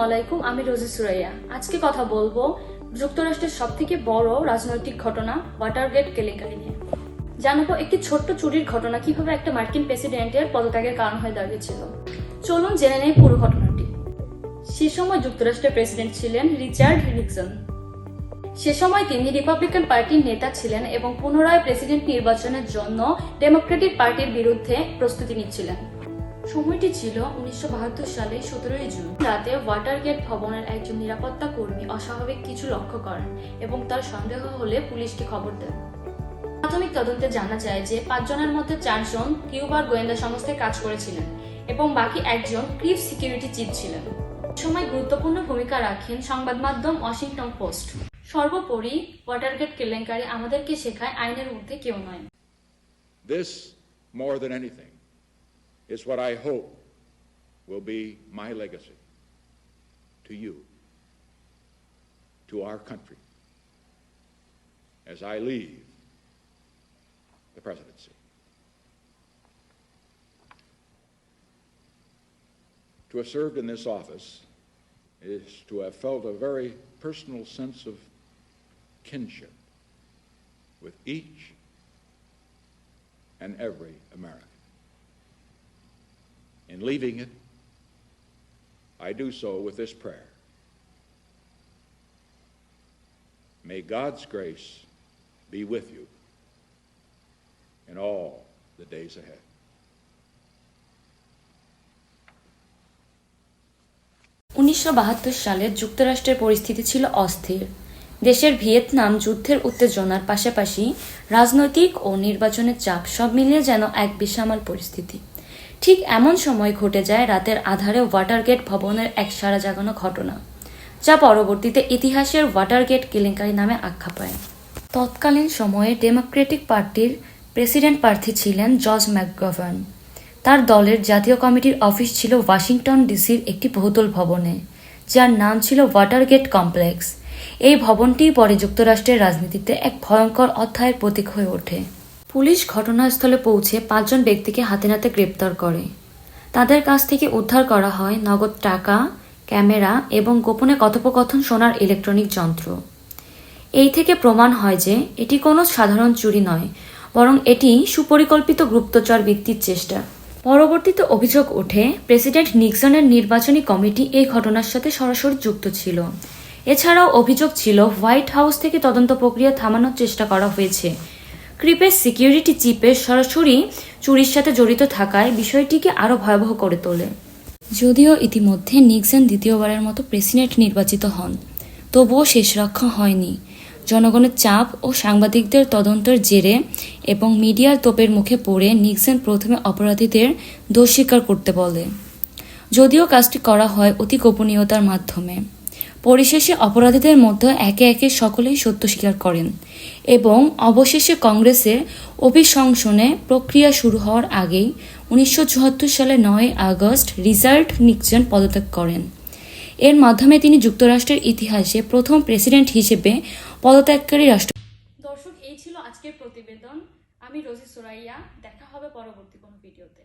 আলাইকুম, আমি রোজি সুরাইয়া। আজকে কথা বলবো যুক্তরাষ্ট্রের সবথেকে বড় রাজনৈতিক ঘটনা ওয়াটারগেট কেলেঙ্কারি নিয়ে। জানাবো একটি ছোট্ট চুরির ঘটনা কিভাবে একটা মার্কিন প্রেসিডেন্টের পদত্যাগের কারণ হয়ে দাঁড়িয়েছিল। চলুন জেনে নেই পুরো ঘটনাটি। সে সময় যুক্তরাষ্ট্রের প্রেসিডেন্ট ছিলেন রিচার্ড নিক্সন। সে সময় তিনি রিপাবলিকান পার্টির নেতা ছিলেন এবং পুনরায় প্রেসিডেন্ট নির্বাচনের জন্য ডেমোক্রেটিক পার্টির বিরুদ্ধে প্রস্তুতি নিচ্ছিলেন। সময়টি ছিল 1972 সালে 17 জুন। রাতে ওয়াটারগেট ভবনের একজন নিরাপত্তা কর্মী অস্বাভাবিক কিছু লক্ষ্য করেন এবং তার সন্দেহ হলে পুলিশকে খবর দেন। প্রাথমিক তদন্তে জানা যায় যে 5 জনের মধ্যে 4 জন কিউবার গোয়েন্দা সংস্থায় কাজ করেছিলেন এবং বাকি একজন চিফ সিকিউরিটি চিফ ছিলেন। সময় গুরুত্বপূর্ণ ভূমিকা রাখেন সংবাদ মাধ্যম ওয়াশিংটন পোস্ট। সর্বোপরি ওয়াটারগেট কেলেঙ্কারি আমাদেরকে শেখায় আইনের ঊর্ধ্বে কেউ নয়। This, more than anything, is what I hope will be my legacy to you, to our country, as I leave the presidency. To have served in this office is to have felt a very personal sense of kinship with each and every American. In leaving it, I do so with this prayer. May God's grace be with you in all the days ahead. সালে যুক্তরাষ্ট্রের পরিস্থিতি ছিল অস্থির। দেশের Vietnam যুদ্ধের উত্তেজনার পাশাপাশি রাজনৈতিক ও নির্বাচনের চাপ সব মিলিয়ে যেন এক বিষামাল পরিস্থিতি। ঠিক এমন সময় ঘটে যায় রাতের আধারে ওয়াটারগেট ভবনের এক সাড়া জাগানো ঘটনা, যা পরবর্তীতে ইতিহাসের ওয়াটারগেট কেলেঙ্কারি নামে আখ্যা পায়। তৎকালীন সময়ে ডেমোক্রেটিক পার্টির প্রেসিডেন্ট প্রার্থী ছিলেন জর্জ ম্যাকগভার্ন। তার দলের জাতীয় কমিটির অফিস ছিল ওয়াশিংটন ডিসির একটি বহুতল ভবনে, যার নাম ছিল ওয়াটারগেট কমপ্লেক্স। এই ভবনটি পরে যুক্তরাষ্ট্রের রাজনীতিতে এক ভয়ঙ্কর অধ্যায়ের প্রতীক হয়ে ওঠে। পুলিশ ঘটনাস্থলে পৌঁছে 5 জন ব্যক্তিকে হাতে নাতে গ্রেপ্তার করে। তাদের কাছ থেকে উদ্ধার করা হয় নগদ টাকা, ক্যামেরা এবং গোপনে কথোপকথন শোনার ইলেকট্রনিক যন্ত্র। এই থেকে প্রমাণ হয় যে এটি কোনো সাধারণ চুরি নয়, বরং এটি সুপরিকল্পিত গুপ্তচর বৃত্তির চেষ্টা। পরবর্তীতে অভিযোগ ওঠে প্রেসিডেন্ট নিক্সনের নির্বাচনী কমিটি এই ঘটনার সাথে সরাসরি যুক্ত ছিল। এছাড়াও অভিযোগ ছিল হোয়াইট হাউস থেকে তদন্ত প্রক্রিয়া থামানোর চেষ্টা করা হয়েছে। ক্রিপের সিকিউরিটি চিফের সরাসরি চুরির সাথে জড়িত থাকায় বিষয়টিকে আরও ভয়াবহ করে তোলে। যদিও ইতিমধ্যে নিক্সন দ্বিতীয়বারের মতো প্রেসিডেন্ট নির্বাচিত হন, তবুও শেষ রক্ষা হয়নি। জনগণের চাপ ও সাংবাদিকদের তদন্তের জেরে এবং মিডিয়ার তোপের মুখে পড়ে নিক্সন প্রথমে অপরাধীদের দোষ স্বীকার করতে বলে, যদিও কাজটি করা হয় অতি গোপনীয়তার মাধ্যমে। পরিশেষে অপরাধীদের মধ্যে একে একে সকলেই সত্য স্বীকার করেন এবং অবশেষে কংগ্রেসের অভিশংসনে প্রক্রিয়া শুরু হওয়ার আগেই 1974 সালের 9 আগস্ট রিচার্ড নিক্সন পদত্যাগ করেন। এর মাধ্যমে তিনি যুক্তরাষ্ট্রের ইতিহাসে প্রথম প্রেসিডেন্ট হিসেবে পদত্যাগকারী রাষ্ট্র। দর্শক, এই ছিল আজকের প্রতিবেদন। আমি রোজি সুরাইয়া। দেখা হবে পরবর্তী কোনো ভিডিওতে।